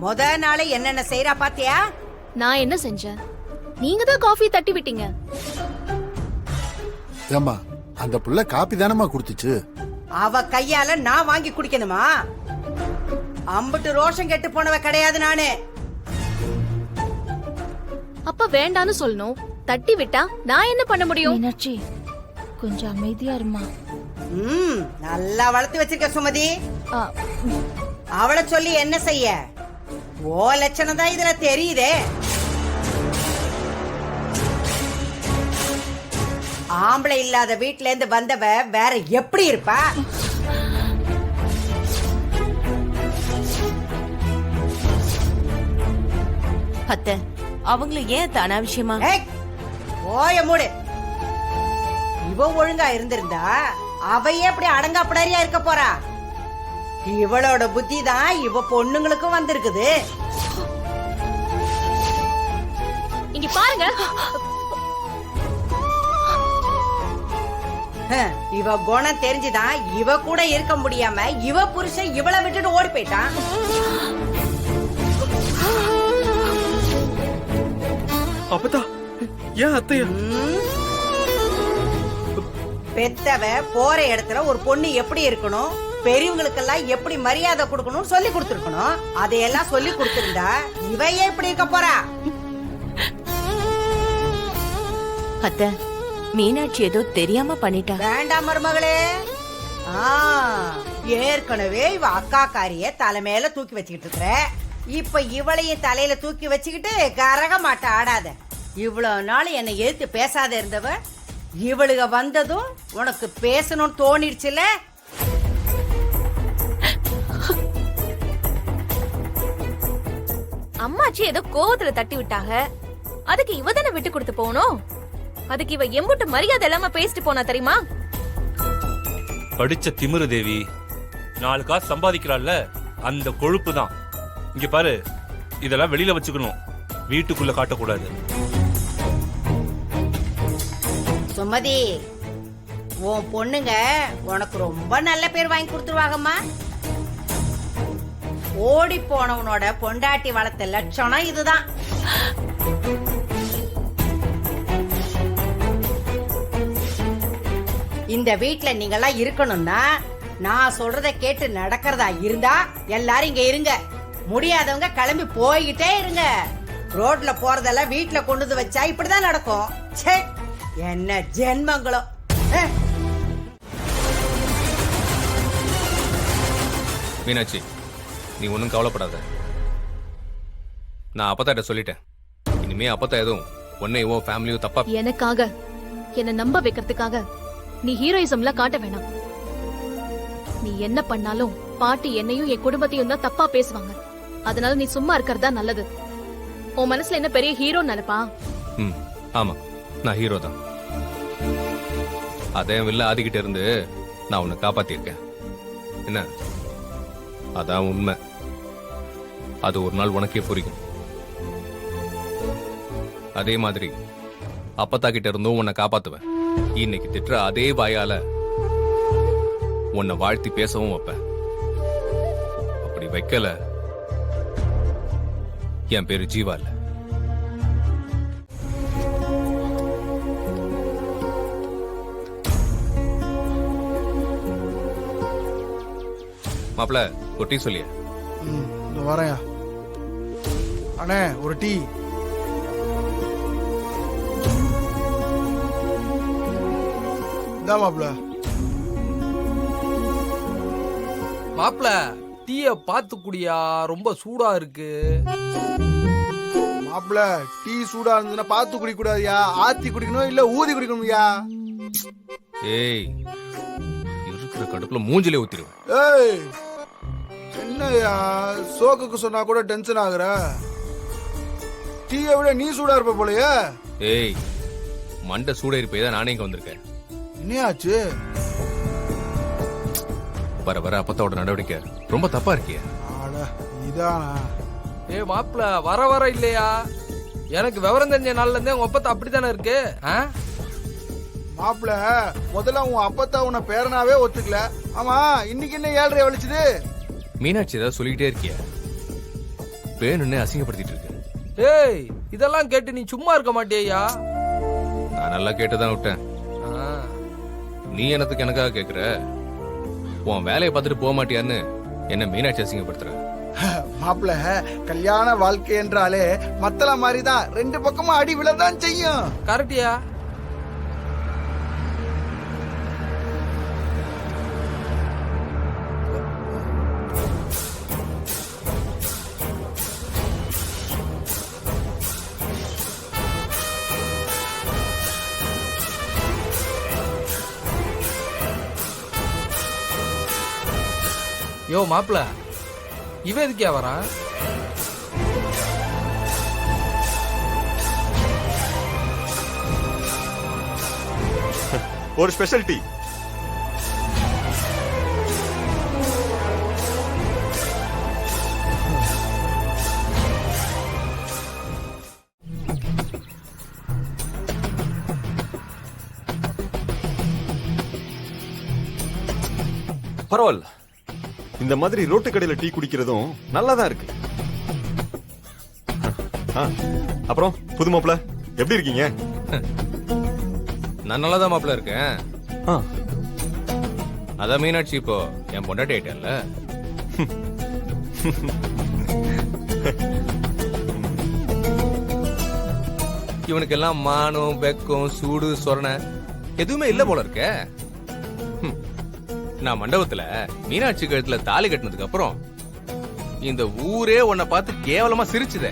முத நாளே என்னென்ன செய்யறா பாத்தியா? நான் என்ன செஞ்சேன்? நீங்க தான் காஃபி தட்டி விட்டீங்க. ஏம்மா அந்த புள்ள காப்பி தானம்மா குடுத்துச்சு. அவ கையால நான் வாங்கி குடிக்கணுமா? அம்புட்டு ரோஷம் கெட்டு போனவ கிடையாது நானு. அப்ப வேண்டான்னு சொல்லணும். தட்டி விட்டா நான் என்ன பண்ண முடியும்? மீனாட்சி கொஞ்சம் அமைதியா இருமா. நல்லா வளர்த்து வச்சிருக்க சுமதி. ஆ, அவளை சொல்லி என்ன செய்ய? ஓ லட்சணம் தான் இதுல தெரியுதே. ஆம்பளை இல்லாத வீட்ல இருந்து வந்தவ வேற எப்படி இருப்பா? அத்தை, அவங்கள ஏன் அனாவசியமா? ஏய், ஓய மூடு. இவ ஒழுங்கா இருந்திருந்தா அவையே அப்படி அடங்காப்படாரியா இருக்க போறா. இவளோட புத்தி தான் இவ பொண்ணுங்களுக்கும் வந்திருக்குது. இங்க பாருங்க. இவ குணம் தெரிஞ்சுதான் இவ கூட இருக்க முடியாம இவ புருஷன் இவளை விட்டுட்டு ஓடி போயிட்டான். அப்பதா ஏன் அத்தையா? பெத்தவ போற இடத்துல ஒரு பொண்ணு எப்படி இருக்கணும், பெரியவங்களுக்கெல்லாம் எப்படி மரியாதை கொடுக்கணும் சொல்லி கொடுத்துருக்கணும். அதையெல்லாம் சொல்லி கொடுத்திருந்தா இவையே எப்படி இருக்க போறா? அத்தை, மீனாட்சி ஏதோ தெரியாம பண்ணிட்டா. வேண்டாம் மருமகளே. ஏற்கனவே இவ அக்காக்காரிய தலை மேல தூக்கி வச்சுக்கிட்டு இருக்கிற. இப்ப இவளையும் தலையில தூக்கி வச்சுக்கிட்டு கரக மாட்ட ஆடாத. இவ்வளவு நாள் என்னை எதிர்த்து பேசாத இருந்தவ இவளுக வந்ததும் உனக்கு பேசணும்னு தோணிடுச்சுல. அம்மாச்சி ஏதோ கோவத்துல தட்டி விட்டாங்க. அதுக்கு இவ தானே விட்டு கொடுத்து போகணும். அதுக்கு இவ எம்புட்டு மரியாதை இல்லாம பேசிட்டு போனா தெரியுமா? படிச்ச திமிரு தேவி 4 காசு சம்பாதிக்கிறாள்ல, அந்த கொழுப்பு தான். இங்க பாரு, இதெல்லாம் வெளியில வச்சுக்கணும், வீட்டுக்குள்ள காட்டக்கூடாது. சுமதி, உன் பொண்ணுங்க உனக்கு ரொம்ப நல்ல பேர் வாங்கி கொடுத்துருவாங்கம்மா. ஓடி போனவனோட பொண்டாட்டி வளர்த்த லட்சணம் இதுதான். இந்த வீட்ல நீங்கெல்லாம் இருக்கணும்னா நான் சொல்றத கேட்டு நடக்கிறதா இருந்தா எல்லாரும் இங்க இருங்க. முடியாதவங்க கிளம்பி போய்கிட்டே இருங்க. ரோட்ல போறதெல்லாம் வீட்ல கொண்டு வந்து வச்சா இப்படிதான் நடக்கும். ச்சே, என்ன ஜென்மங்களோ. மீனாட்சி, நீ ஒன்றும் கவலைப்படாத. நான் அப்பத்தாட்ட சொல்லிட்டேன். இனிமே அப்பத்தா எதுவும் உன்னையோ ஃபேமிலியோ தப்பா எனக்காக என்ன நம்ப வைக்கிறதுக்காக நீ ஹீரோயிசம்ல காட்ட வேணாம். நீ என்ன பண்ணாலும் பாட்டி என்னையும் என் குடும்பத்தையும் தான் தப்பா பேசுவாங்க. அதனால நீ சும்மா இருக்கிறதா நல்லது. உன் மனசுல என்ன பெரிய ஹீரோ நினைப்பா? ஆமா, நான் ஹீரோ தான். அதே வில்ல ஆதிக்கிட்ட இருந்து நான் உன்னை காப்பாத்திருக்கேன். என்ன, அதான் உண்மை. அது ஒரு நாள் உனக்கே புரியும். அதே மாதிரி அப்பத்தா கிட்ட இருந்தும் உன்னை காப்பாத்துவேன். இன்னைக்கு திட்டுற அதே வாயால உன்னை வாழ்த்தி பேசவும் வைப்பேன். அப்படி வைக்கல, என் பேரு ஜீவா இல்ல. மாப்ள, ஒரு டீ சொல்லியா? வரேன் அண்ணே, ஒரு டீ. மாப்ள மாப்ள, டீய பாத்து குடியா, ரொம்ப சூடா இருக்கு. மாப்ள, டீ சூடா இருந்ததுன்னா பாத்து குடிக்க கூடாதுயா, ஆத்தி குடிக்கணும் இல்ல ஊதி குடிக்கணும்யா. ஏய், இருக்கிற கடுப்புல மூஞ்சிலே ஊத்திடுவேன். ஏய், என்னய்யா சோக்குக்கு சொன்னா கூட டென்ஷன் ஆகுற? டீயை விட நீ சூடா இருப்ப போலயே. ஏய், மண்டை சூடேறி போய் தான் நானே இங்க வந்திருக்கேன். என்னையாச்சு? வர வர அப்பத்தோட நடவடிக்கை ரொம்ப தப்பா இருக்கிய. இதானா? ஏ மாப்ள, வர வர இல்லையா, எனக்கு விவரம் தெரிஞ்ச நாள்ல இருந்தே உங்க அப்பத்த அப்படித்தானே இருக்கு. மாப்ள, முதல்ல உன் அப்பத்தா உன்னை பேரனாவே ஒத்துக்கல. ஆமா, இன்னைக்கு என்ன 7:30 வலிச்சுது? மீனாட்சி ஏதாவது சொல்லிக்கிட்டே இருக்கிய. வேணும்னே அசிங்கப்படுத்திட்டு இருக்கு. ஏய் இதெல்லாம் கேட்டு நீ சும்மா இருக்க மாட்டியா? நான் நல்லா கேட்டுதான் விட்டேன். நீ என்னத்துக்கு எனக்காக கேக்குற? உன் வேலையை பார்த்துட்டு போக மாட்டியான்னு என்ன மீனாட்சி அசிங்கப்படுத்துற. மாப்பிள்ள, கல்யாண வாழ்க்கை என்றாலே மத்தள மாதிரிதான், ரெண்டு பக்கமும் அடி விழதான் செய்யும். கரெக்டியா? யோ மாப்பிள, இவன் எதுக்கே வரான்? ஒரு ஸ்பெஷல் டீ. பரவாயில்ல, இந்த மாதிரி ரோட்டு கடையில டீ குடிக்கிறதும் நல்லாதான் இருக்கு. அப்புறம் புது மாப்பிள எப்படி இருக்கீங்க? நான் நல்லாதான் மாப்பிள்ள இருக்கேன். அதான் மீனாட்சி இப்போ என் பொண்டாட்டி ஆயிட்டல்ல. இவனுக்கு எல்லாம் மானம், வெக்கம், சூடு, சொரணை எதுவுமே இல்ல போல இருக்க. நான் மண்டபத்துல மீனாட்சி கழுத்துல தாலி கட்டினதுக்கு அப்புறம் இந்த ஊரே உன்னை பார்த்து கேவலமா சிரிச்சுதே.